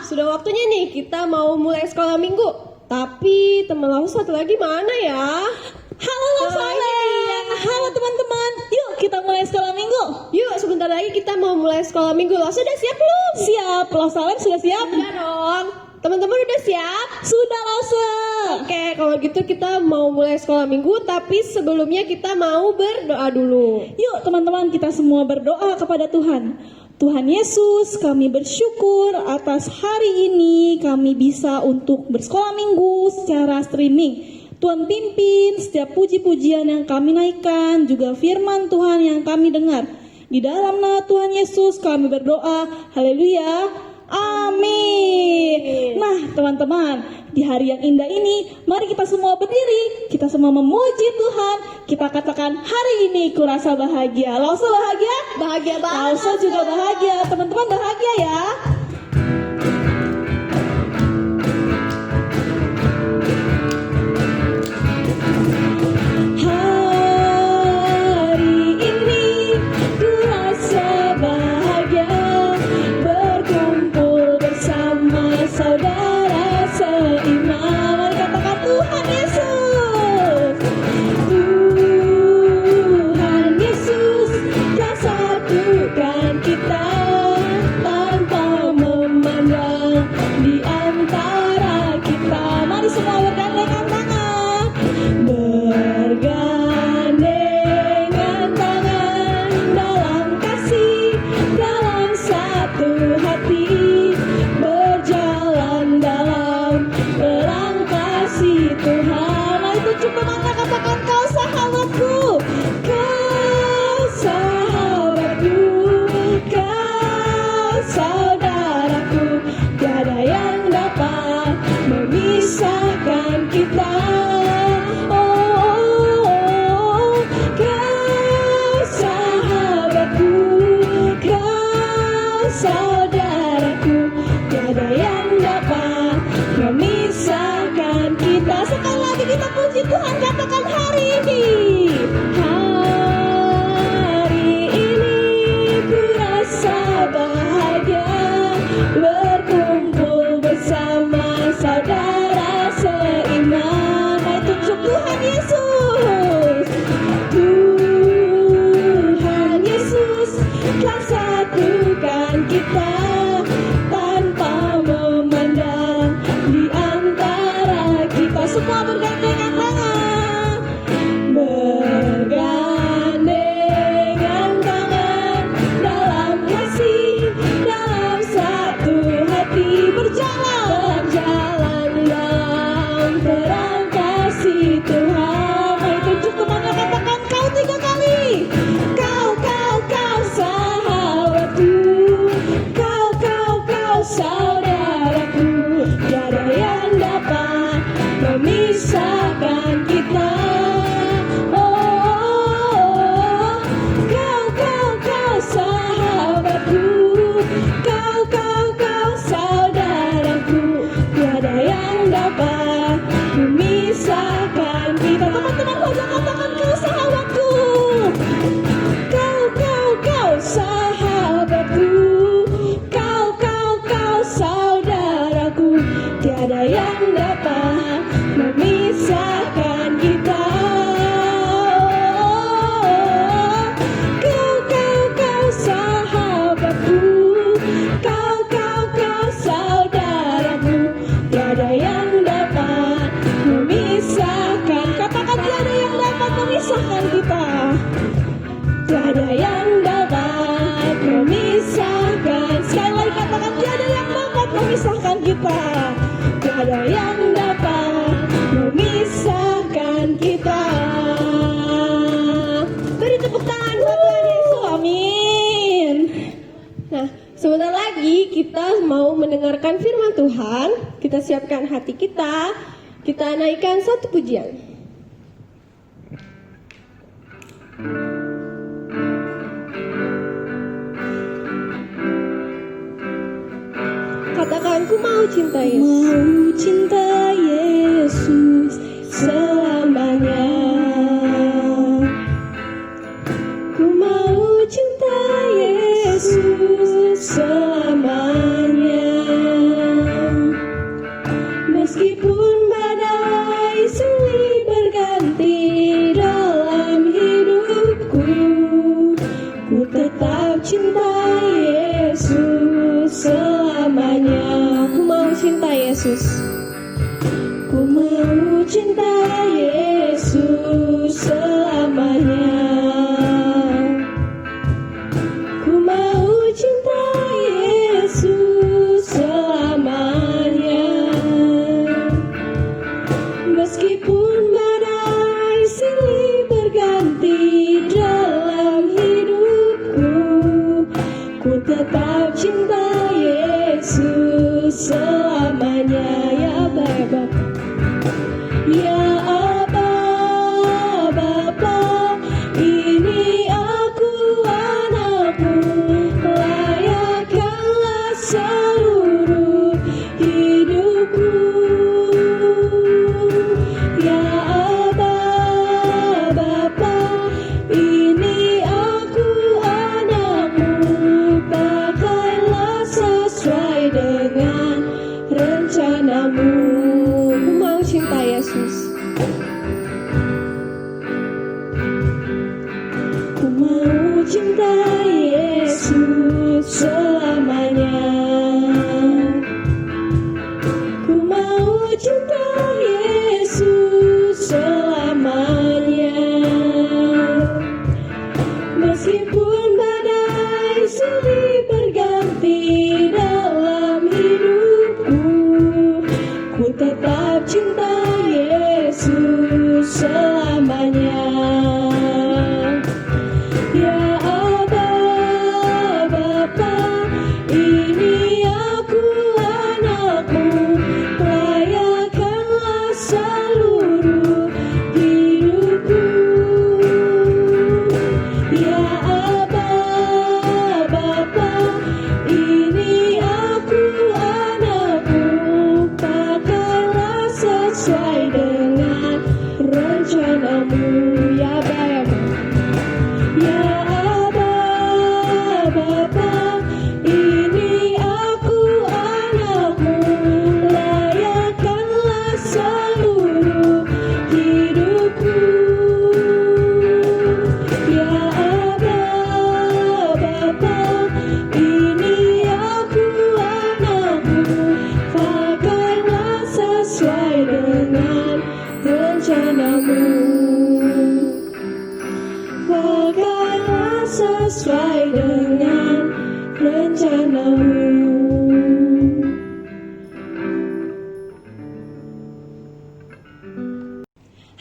sudah waktunya nih kita mau mulai sekolah minggu. Tapi teman Lausa satu lagi mana ya? Halo Lausalem. Halo teman-teman. Yuk kita mulai sekolah minggu. Yuk sebentar lagi kita mau mulai sekolah minggu. Lausa udah siap belum? Siap. Lausalem sudah siap? Udah dong. Teman-teman udah siap? Sudah Lausa. Oke, kalau gitu kita mau mulai sekolah minggu. Tapi sebelumnya kita mau berdoa dulu. Yuk teman-teman, kita semua berdoa kepada Tuhan. Tuhan Yesus, kami bersyukur atas hari ini kami bisa untuk bersekolah minggu secara streaming. Tuhan pimpin setiap puji-pujian yang kami naikkan, juga firman Tuhan yang kami dengar. Di dalam nama Tuhan Yesus kami berdoa, haleluya, amin. Nah teman-teman, di hari yang indah ini, mari kita semua berdiri, kita semua memuji Tuhan. Kita katakan, hari ini kurasa bahagia. Lausa bahagia? Bahagia banget. Lausa juga bahagia. Teman-teman bahagia ya? Hari ini kurasa bahagia, berkumpul bersama saudara seiman. Mari katakan Tuhan Yesus. Tuhan Yesus telah satukan kita tanpa memandang di antara kita. Mari semua bergandengan tangan, bergandengan tangan dalam kasih, dalam satu hati, berjalan dalam terang kasih Tuhan. Mari tunjuk temannya, katakan kau sahabatku, kau sahabatku, kau saudaraku, tiada yang dapat memisahkan kita. Oh, kau sahabatku, kau saudaraku, tiada yang dapat memisahkan kita. Sekali lagi kita puji Tuhan, katakan hari ini. Hari ini ku rasa bahagia, berkumpul bersama saudara seiman. Mari tunjuk Tuhan Yesus. Tuhan Yesus telah satukan kita tanpa memandang di antara kita. Semua bergandengan tangan, bergandengan tangan dalam kasih, dalam satu hati, berjalan dalam terang kasih Tuhan. Mari tunjuk temannya, katakan kau 3 kali. Kau sahabatku, kau saudaraku, tiada yang dapat memisahkan kita. Oh, kau sahabatku, kau saudaraku, tiada yang dapat memisahkan kita. Teman-teman saja katakan kau sahabatku, kau sahabatku, kau saudaraku, tiada yang dapat memisahkan kita. Kau sahabatku, kau saudaraku, tiada yang dapat memisahkan. Katakan tiada yang dapat memisahkan kita. Tiada yang dapat memisahkan. Sekali lagi katakan tiada yang dapat memisahkan kita. Tiada yang dapat memisahkan kita. Beri tepuk tangan buat Tuhan Yesus. Amin. Nah, sebentar lagi kita mau mendengarkan firman Tuhan. Kita siapkan hati kita. Kita naikkan satu pujian. Katakan ku mau cinta Yesus. Mau cinta Yesus selamanya. Ku mau cinta Yesus selamanya. Yesus. Ku mau cinta Yesus selamanya. Ku mau cinta Yesus selamanya. Meskipun badai silih berganti dalam hidupku, ku tetap cinta Yesus selamanya. Ya Bapa, ya Aba, Bapa, ini aku anakmu, layakkanlah seluruh hidupku. Ya Aba, Bapa, ini aku anakmu, pakailah sesuai dengan rencanamu. Ku mau cinta Yesus. Ku mau cinta Yesus selamanya. Ku mau cinta Yesus selamanya. Meskipun badai silih berganti dalam hidupku, ku tetap cinta Yesus selamanya. Ya Aba, Bapa, ini aku anakmu, layakkanlah seluruh hidupku. Ya Aba, Bapa, ini aku anakmu, pakailah sesuai dengan rencanamu. Ya Bapa, ya Aba, Bapa, ini aku anakmu, layakkanlah seluruh hidupku. Ya Aba, Bapa, ini aku anakmu, pakailah sesuai dengan rencanamu. Pakailah sesuai dengan rencanamu.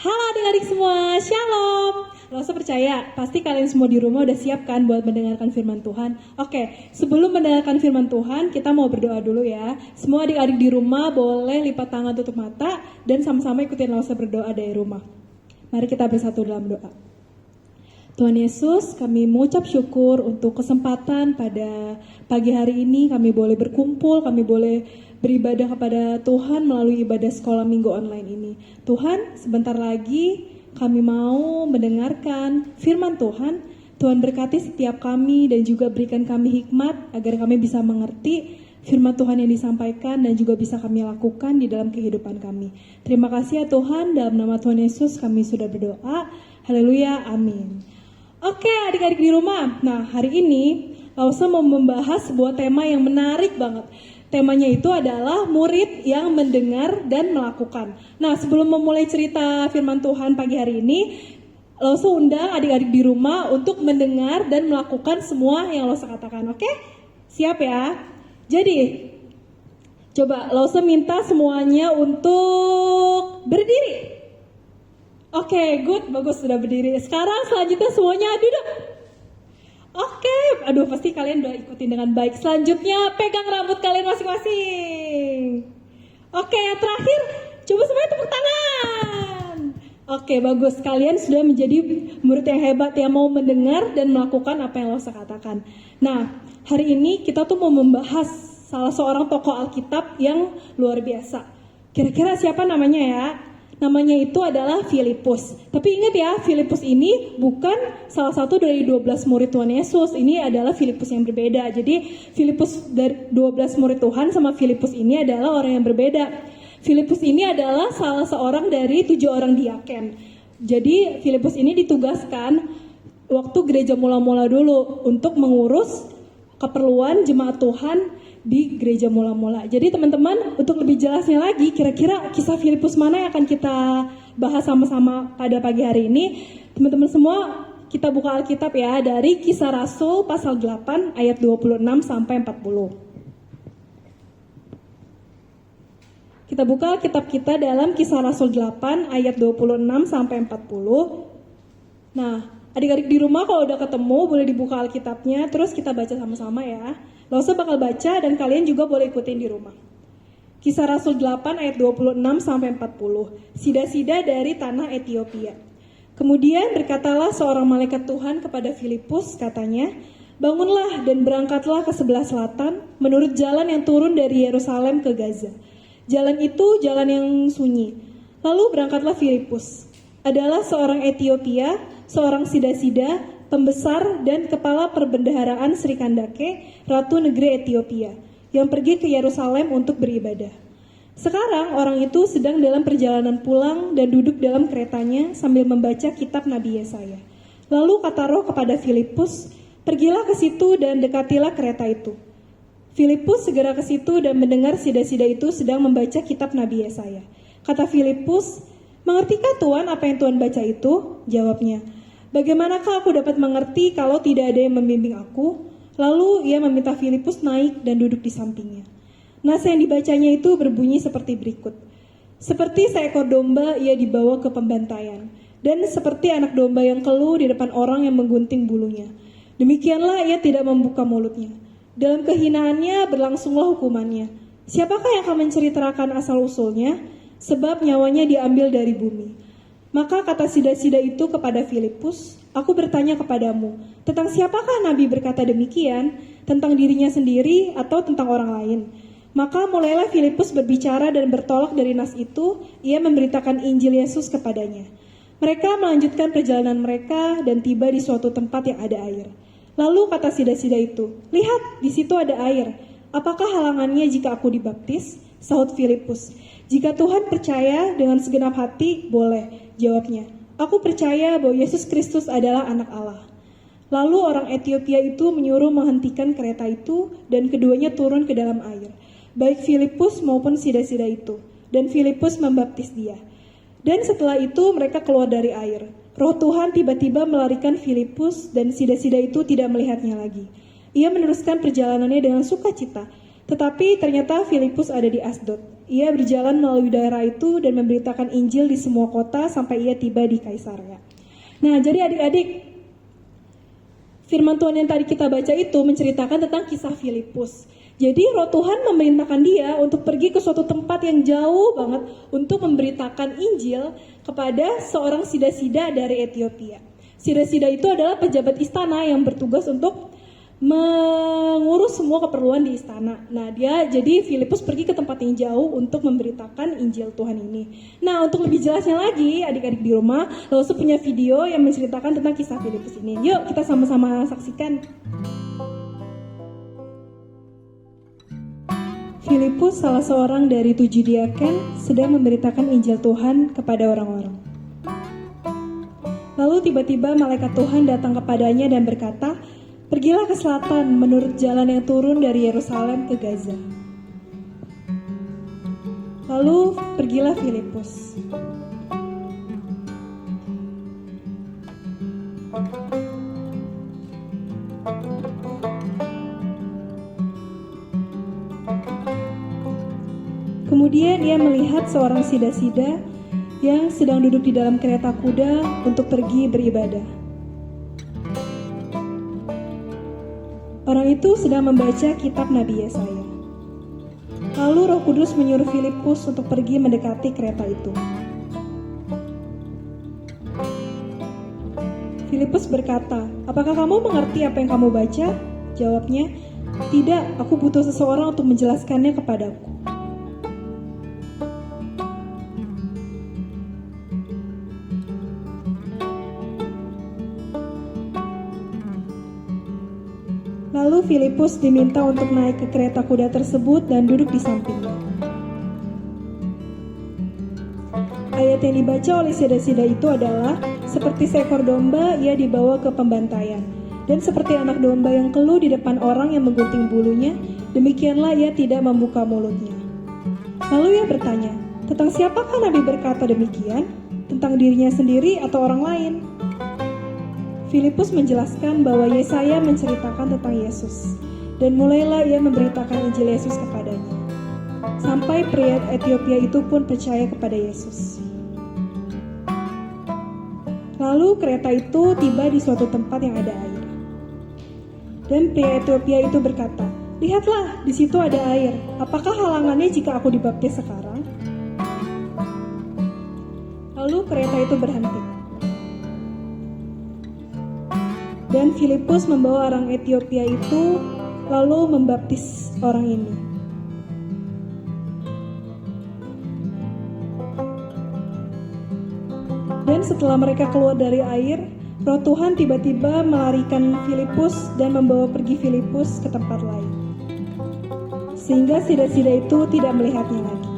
Halo adik-adik semua, Shalom. Gak usah percaya, pasti kalian semua di rumah udah siap kan buat mendengarkan firman Tuhan. Oke, sebelum mendengarkan firman Tuhan, kita mau berdoa dulu ya. Semua adik-adik di rumah boleh lipat tangan, tutup mata, dan sama-sama ikutin Lausa berdoa dari rumah. Mari kita bersatu dalam doa. Tuhan Yesus, kami mengucap syukur untuk kesempatan pada pagi hari ini. Kami boleh berkumpul, kami boleh beribadah kepada Tuhan melalui ibadah sekolah minggu online ini. Tuhan, sebentar lagi kami mau mendengarkan firman Tuhan. Tuhan berkati setiap kami dan juga berikan kami hikmat agar kami bisa mengerti firman Tuhan yang disampaikan dan juga bisa kami lakukan di dalam kehidupan kami. Terima kasih ya Tuhan, dalam nama Tuhan Yesus kami sudah berdoa. Haleluya, amin. Oke adik-adik di rumah, nah hari ini Lausa mau membahas sebuah tema yang menarik banget. Temanya itu adalah murid yang mendengar dan melakukan. Nah sebelum memulai cerita firman Tuhan pagi hari ini, Lausa undang adik-adik di rumah untuk mendengar dan melakukan semua yang Lausa katakan, oke? Siap ya? Jadi, coba Lausa minta semuanya untuk berdiri. Oke, good, bagus sudah berdiri. Sekarang selanjutnya semuanya duduk. Oke, aduh pasti kalian udah ikutin dengan baik. Selanjutnya pegang rambut kalian masing-masing. Oke, yang terakhir coba semuanya tepuk tangan. Oke, bagus. Kalian sudah menjadi murid yang hebat yang mau mendengar dan melakukan apa yang Lausa katakan. Nah, hari ini kita tuh mau membahas salah seorang tokoh Alkitab yang luar biasa. Kira-kira siapa namanya ya? Namanya itu adalah Filipus. Tapi ingat ya, Filipus ini bukan salah satu dari 12 murid Tuhan Yesus. Ini adalah Filipus yang berbeda. Jadi Filipus dari 12 murid Tuhan sama Filipus ini adalah orang yang berbeda. Filipus ini adalah salah seorang dari 7 orang diaken. Jadi Filipus ini ditugaskan waktu gereja mula-mula dulu untuk mengurus keperluan jemaat Tuhan di gereja mula-mula. Jadi teman-teman, untuk lebih jelasnya lagi, kira-kira kisah Filipus mana yang akan kita bahas sama-sama pada pagi hari ini? Teman-teman semua, kita buka Alkitab ya, dari Kisah Rasul pasal 8 ayat 26 sampai 40. Kita buka kitab kita dalam Kisah Rasul 8 ayat 26 sampai 40. Nah, adik-adik di rumah kalau udah ketemu boleh dibuka Alkitabnya, terus kita baca sama-sama ya. Lausa bakal baca dan kalian juga boleh ikutin di rumah. Kisah Rasul 8 ayat 26 sampai 40. Sida-sida dari tanah Etiopia. Kemudian berkatalah seorang malaikat Tuhan kepada Filipus, katanya, "Bangunlah dan berangkatlah ke sebelah selatan menurut jalan yang turun dari Yerusalem ke Gaza. Jalan itu jalan yang sunyi." Lalu berangkatlah Filipus. Adalah seorang Etiopia, seorang sida-sida, pembesar dan kepala perbendaharaan Sri Kandake, ratu negeri Etiopia, yang pergi ke Yerusalem untuk beribadah. Sekarang orang itu sedang dalam perjalanan pulang dan duduk dalam keretanya sambil membaca kitab Nabi Yesaya. Lalu kata Roh kepada Filipus, "Pergilah ke situ dan dekatilah kereta itu." Filipus segera ke situ dan mendengar sida-sida itu sedang membaca kitab Nabi Yesaya. Kata Filipus, "Mengertikah Tuhan apa yang Tuhan baca itu?" Jawabnya, "Bagaimanakah aku dapat mengerti kalau tidak ada yang membimbing aku?" Lalu ia meminta Filipus naik dan duduk di sampingnya. Nas yang dibacanya itu berbunyi seperti berikut. "Seperti seekor domba ia dibawa ke pembantaian, dan seperti anak domba yang keluh di depan orang yang menggunting bulunya. Demikianlah ia tidak membuka mulutnya. Dalam kehinaannya berlangsunglah hukumannya. Siapakah yang akan menceritakan asal-usulnya? Sebab nyawanya diambil dari bumi." Maka kata sida-sida itu kepada Filipus, "Aku bertanya kepadamu, tentang siapakah Nabi berkata demikian? Tentang dirinya sendiri atau tentang orang lain?" Maka mulailah Filipus berbicara dan bertolak dari nas itu, ia memberitakan Injil Yesus kepadanya. Mereka melanjutkan perjalanan mereka dan tiba di suatu tempat yang ada air. Lalu kata sida-sida itu, "Lihat, di situ ada air. Apakah halangannya jika aku dibaptis?" Sahut Filipus, "Jika Tuhan percaya dengan segenap hati, boleh." Jawabnya, "Aku percaya bahwa Yesus Kristus adalah anak Allah." Lalu orang Etiopia itu menyuruh menghentikan kereta itu dan keduanya turun ke dalam air, baik Filipus maupun sida-sida itu. Dan Filipus membaptis dia. Dan setelah itu mereka keluar dari air. Roh Tuhan tiba-tiba melarikan Filipus dan sida-sida itu tidak melihatnya lagi. Ia meneruskan perjalanannya dengan sukacita. Tetapi ternyata Filipus ada di Asdod. Ia berjalan melalui daerah itu dan memberitakan Injil di semua kota sampai ia tiba di Kaisarea. Nah, jadi adik-adik, firman Tuhan yang tadi kita baca itu menceritakan tentang kisah Filipus. Jadi Roh Tuhan memerintahkan dia untuk pergi ke suatu tempat yang jauh banget untuk memberitakan Injil kepada seorang sida-sida dari Etiopia. Sida-sida itu adalah pejabat istana yang bertugas untuk mengurus semua keperluan di istana. Nah, jadi Filipus pergi ke tempat yang jauh untuk memberitakan Injil Tuhan ini. Nah, untuk lebih jelasnya lagi, adik-adik di rumah, Lausu punya video yang menceritakan tentang kisah Filipus ini. Yuk, kita sama-sama saksikan. Filipus, salah seorang dari 7 diaken, sedang memberitakan Injil Tuhan kepada orang-orang. Lalu tiba-tiba malaikat Tuhan datang kepadanya dan berkata, "Pergilah ke selatan menurut jalan yang turun dari Yerusalem ke Gaza." Lalu pergilah Filipus. Kemudian ia melihat seorang sida-sida yang sedang duduk di dalam kereta kuda untuk pergi beribadah. Orang itu sedang membaca kitab Nabi Yesaya. Lalu Roh Kudus menyuruh Filipus untuk pergi mendekati kereta itu. Filipus berkata, "Apakah kamu mengerti apa yang kamu baca?" Jawabnya, "Tidak, aku butuh seseorang untuk menjelaskannya kepadaku." Lalu Filipus diminta untuk naik ke kereta kuda tersebut dan duduk di sampingnya. Ayat yang dibaca oleh sida-sida itu adalah, "Seperti seekor domba ia dibawa ke pembantaian, Dan seperti anak domba yang keluh di depan orang yang menggunting bulunya, demikianlah ia tidak membuka mulutnya. Lalu ia bertanya, tentang siapakah Nabi berkata demikian? Tentang dirinya sendiri atau orang lain? Filipus menjelaskan bahwa Yesaya menceritakan tentang Yesus, dan mulailah ia memberitakan Injil Yesus kepadanya. Sampai pria Ethiopia itu pun percaya kepada Yesus. Lalu kereta itu tiba di suatu tempat yang ada air. Dan pria Ethiopia itu berkata, lihatlah, di situ ada air. Apakah halangannya jika aku dibaptis sekarang? Lalu kereta itu berhenti. Dan Filipus membawa orang Ethiopia itu lalu membaptis orang ini. Dan setelah mereka keluar dari air, Roh Tuhan tiba-tiba melarikan Filipus dan membawa pergi Filipus ke tempat lain. Sehingga sida-sida itu tidak melihatnya lagi.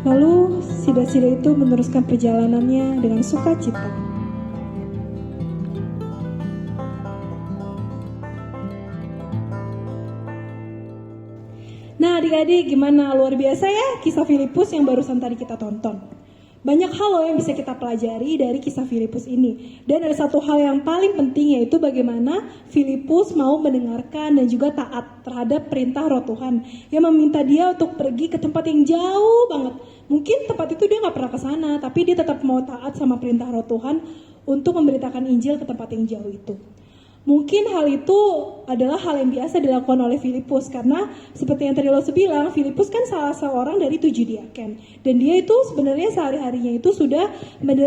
Lalu sida-sida itu meneruskan perjalanannya dengan sukacita. Nah adik-adik, gimana? Luar biasa ya kisah Filipus yang barusan tadi kita tonton. Banyak hal loh yang bisa kita pelajari dari kisah Filipus ini. Dan ada satu hal yang paling penting, yaitu bagaimana Filipus mau mendengarkan dan juga taat terhadap perintah Roh Tuhan yang meminta dia untuk pergi ke tempat yang jauh banget. Mungkin tempat itu dia gak pernah ke sana, tapi dia tetap mau taat sama perintah Roh Tuhan untuk memberitakan Injil ke tempat yang jauh itu. Mungkin hal itu adalah hal yang biasa dilakukan oleh Filipus, karena seperti yang tadi Lose bilang, Filipus kan salah seorang dari 7 diaken. Dan dia itu sebenarnya sehari-harinya itu sudah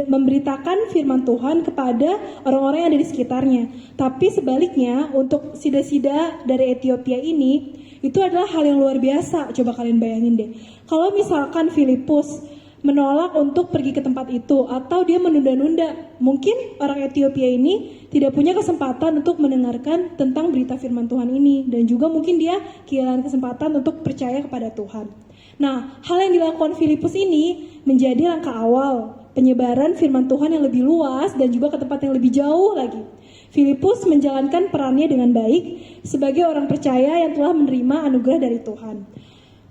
memberitakan firman Tuhan kepada orang-orang yang ada di sekitarnya. Tapi sebaliknya, untuk sida-sida dari Ethiopia ini, itu adalah hal yang luar biasa. Coba kalian bayangin deh. Kalau misalkan Filipus menolak untuk pergi ke tempat itu, atau dia menunda-nunda, mungkin orang Ethiopia ini tidak punya kesempatan untuk mendengarkan tentang berita firman Tuhan ini, dan juga mungkin dia kehilangan kesempatan untuk percaya kepada Tuhan. Nah, hal yang dilakukan Filipus ini menjadi langkah awal penyebaran firman Tuhan yang lebih luas dan juga ke tempat yang lebih jauh lagi. Filipus menjalankan perannya dengan baik sebagai orang percaya yang telah menerima anugerah dari Tuhan.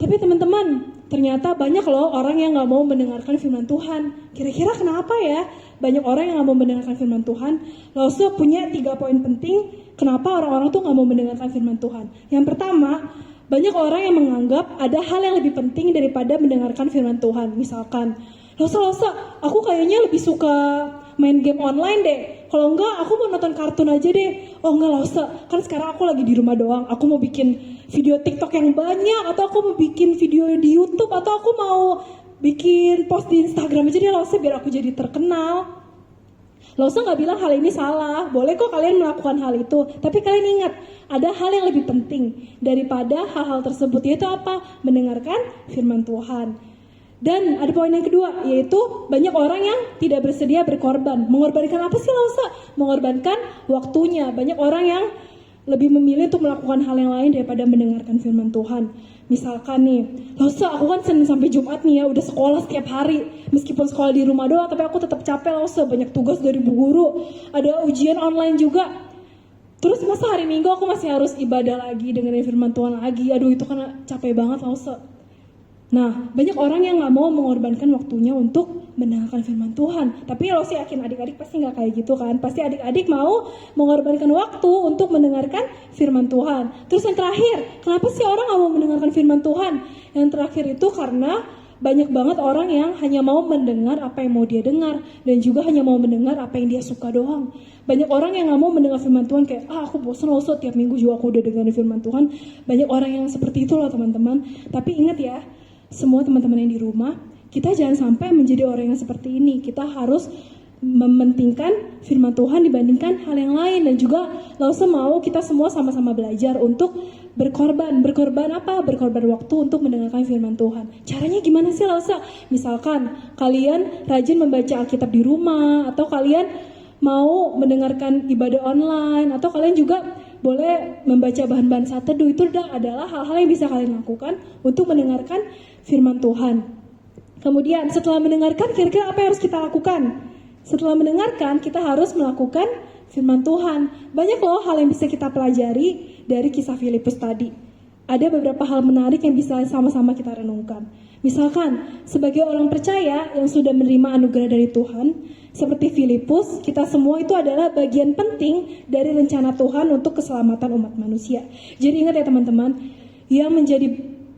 Tapi teman-teman, ternyata banyak loh orang yang gak mau mendengarkan firman Tuhan. Kira-kira kenapa ya? Banyak orang yang gak mau mendengarkan firman Tuhan. Lose punya 3 poin penting kenapa orang-orang tuh gak mau mendengarkan firman Tuhan. Yang pertama, banyak orang yang menganggap ada hal yang lebih penting daripada mendengarkan firman Tuhan. Misalkan, Lose, aku kayaknya lebih suka main game online deh. Kalau enggak, aku mau nonton kartun aja deh. Oh enggak Lose, kan sekarang aku lagi di rumah doang. Aku mau bikin video TikTok yang banyak, atau aku mau bikin video di YouTube, atau aku mau bikin post di Instagram aja deh Lose, biar aku jadi terkenal. Lose gak bilang hal ini salah, boleh kok kalian melakukan hal itu. Tapi kalian ingat, ada hal yang lebih penting daripada hal-hal tersebut, yaitu apa? Mendengarkan firman Tuhan. Dan ada poin yang kedua, yaitu banyak orang yang tidak bersedia berkorban. Mengorbankan apa sih Lose? Mengorbankan waktunya. Banyak orang yang lebih memilih untuk melakukan hal yang lain daripada mendengarkan firman Tuhan. Misalkan nih, Lose, aku kan Senin sampai Jumat nih ya, udah sekolah setiap hari. Meskipun sekolah di rumah doang, tapi aku tetap capek Lose, banyak tugas dari bu guru, ada ujian online juga. Terus masa hari Minggu aku masih harus ibadah lagi, dengerin firman Tuhan lagi. Aduh, itu kan capek banget Lose. Nah, banyak orang yang gak mau mengorbankan waktunya untuk mendengarkan firman Tuhan. Tapi Lose yakin adik-adik pasti gak kayak gitu kan. Pasti adik-adik mau mengorbankan waktu untuk mendengarkan firman Tuhan. Terus yang terakhir, kenapa sih orang gak mau mendengarkan firman Tuhan? Yang terakhir itu karena banyak banget orang yang hanya mau mendengar apa yang mau dia dengar. Dan juga hanya mau mendengar apa yang dia suka doang. Banyak orang yang gak mau mendengar firman Tuhan kayak, aku bosan Lose, tiap minggu juga aku udah dengerin firman Tuhan. Banyak orang yang seperti itu loh teman-teman. Tapi ingat ya, semua teman-teman yang di rumah, kita jangan sampai menjadi orang yang seperti ini. Kita harus mementingkan firman Tuhan dibandingkan hal yang lain. Dan juga Lose mau kita semua sama-sama belajar untuk berkorban. Berkorban apa? Berkorban waktu untuk mendengarkan firman Tuhan. Caranya gimana sih Lose? Misalkan kalian rajin membaca Alkitab di rumah, atau kalian mau mendengarkan ibadah online, atau kalian juga boleh membaca bahan-bahan saat teduh. Itu adalah hal-hal yang bisa kalian lakukan untuk mendengarkan firman Tuhan. Kemudian setelah mendengarkan, kira-kira apa yang harus kita lakukan? Setelah mendengarkan, kita harus melakukan firman Tuhan. Banyak loh hal yang bisa kita pelajari dari kisah Filipus tadi. Ada beberapa hal menarik yang bisa sama-sama kita renungkan. Misalkan, sebagai orang percaya yang sudah menerima anugerah dari Tuhan, seperti Filipus, kita semua itu adalah bagian penting dari rencana Tuhan untuk keselamatan umat manusia. Jadi ingat ya teman-teman, yang menjadi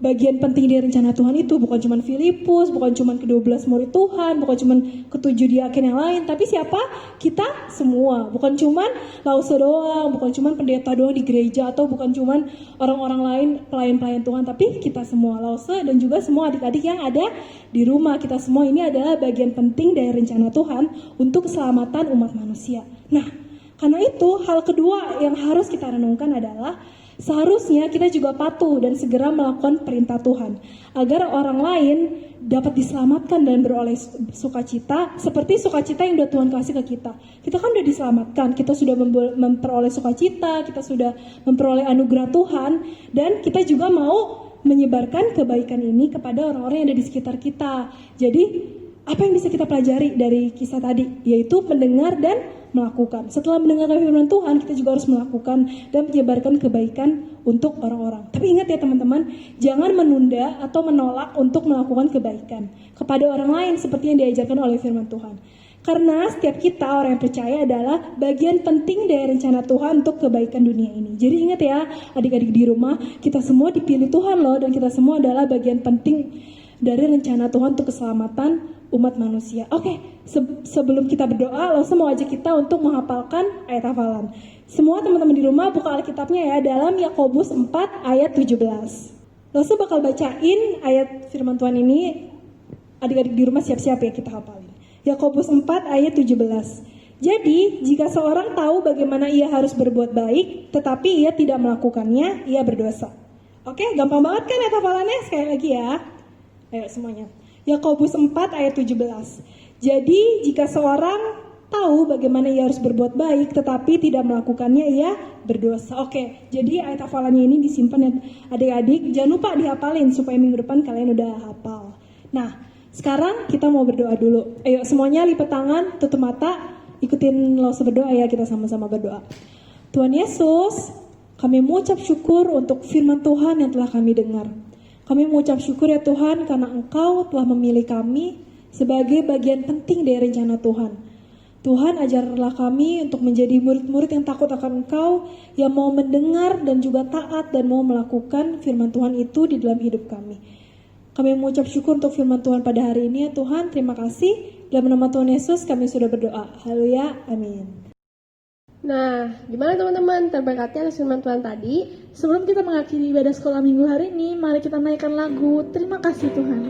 bagian penting dari rencana Tuhan itu bukan cuma Filipus, bukan cuma ke-12 murid Tuhan, bukan cuma ke-7 diaken yang lain, tapi siapa? Kita semua. Bukan cuma Lause doang, bukan cuma pendeta doang di gereja, atau bukan cuma orang-orang lain, pelayan-pelayan Tuhan, tapi kita semua, Lause dan juga semua adik-adik yang ada di rumah. Kita semua ini adalah bagian penting dari rencana Tuhan untuk keselamatan umat manusia. Nah, karena itu hal kedua yang harus kita renungkan adalah seharusnya kita juga patuh dan segera melakukan perintah Tuhan agar orang lain dapat diselamatkan dan beroleh sukacita seperti sukacita yang udah Tuhan kasih ke kita. Kita kan udah diselamatkan, kita sudah memperoleh sukacita, kita sudah memperoleh anugerah Tuhan, dan kita juga mau menyebarkan kebaikan ini kepada orang-orang yang ada di sekitar kita. Jadi apa yang bisa kita pelajari dari kisah tadi? Yaitu mendengar dan melakukan. Setelah mendengarkan firman Tuhan, kita juga harus melakukan dan menyebarkan kebaikan untuk orang-orang. Tapi ingat ya teman-teman, jangan menunda atau menolak untuk melakukan kebaikan kepada orang lain seperti yang diajarkan oleh firman Tuhan. Karena setiap kita orang yang percaya adalah bagian penting dari rencana Tuhan untuk kebaikan dunia ini. Jadi ingat ya adik-adik di rumah, kita semua dipilih Tuhan loh, dan kita semua adalah bagian penting dari rencana Tuhan untuk keselamatan umat manusia. Oke, sebelum kita berdoa, Lause mau ajak kita untuk menghafalkan ayat hafalan. Semua teman-teman di rumah buka Alkitabnya ya, dalam Yakobus 4 ayat 17. Lause bakal bacain ayat firman Tuhan ini. Adik-adik di rumah siap-siap ya, kita hafalin. Yakobus 4 ayat 17. Jadi, jika seorang tahu bagaimana ia harus berbuat baik, tetapi ia tidak melakukannya, ia berdosa. Oke, gampang banget kan ayat hafalannya? Sekali lagi ya. Ayo semuanya. Yakobus 4 ayat 17. Jadi jika seorang tahu bagaimana ia harus berbuat baik tetapi tidak melakukannya, ia berdosa. Oke, jadi ayat hafalannya ini disimpan ya adik-adik. Jangan lupa dihafalin supaya minggu depan kalian udah hafal. Nah, sekarang kita mau berdoa dulu. Ayo semuanya lipat tangan, tutup mata, ikutin Lause berdoa ya, kita sama-sama berdoa. Tuhan Yesus, kami mengucap syukur untuk firman Tuhan yang telah kami dengar. Kami mengucap syukur ya Tuhan karena Engkau telah memilih kami sebagai bagian penting dari rencana Tuhan. Tuhan, ajarlah kami untuk menjadi murid-murid yang takut akan Engkau, yang mau mendengar dan juga taat dan mau melakukan firman Tuhan itu di dalam hidup kami. Kami mengucap syukur untuk firman Tuhan pada hari ini ya Tuhan. Terima kasih. Dalam nama Tuhan Yesus kami sudah berdoa. Haleluya. Amin. Nah, gimana teman-teman? Terberkati atas firman Tuhan tadi. Sebelum kita mengakhiri ibadah sekolah minggu hari ini, mari kita naikkan lagu Terima Kasih Tuhan.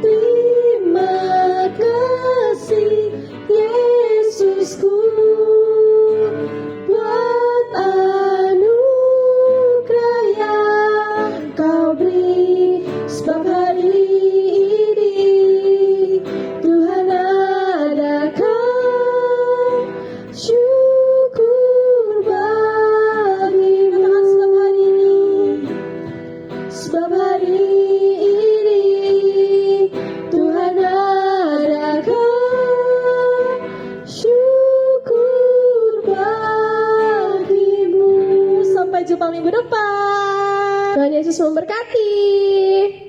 Terima kasih Yesusku buat anugerah yang Kau beri, sebab hari ini Tuhan adakan syukur bagimu. Sebab hari ini Tuhan adakan syukur bagimu. Sampai jumpa minggu depan. Tuhan Yesus memberkati.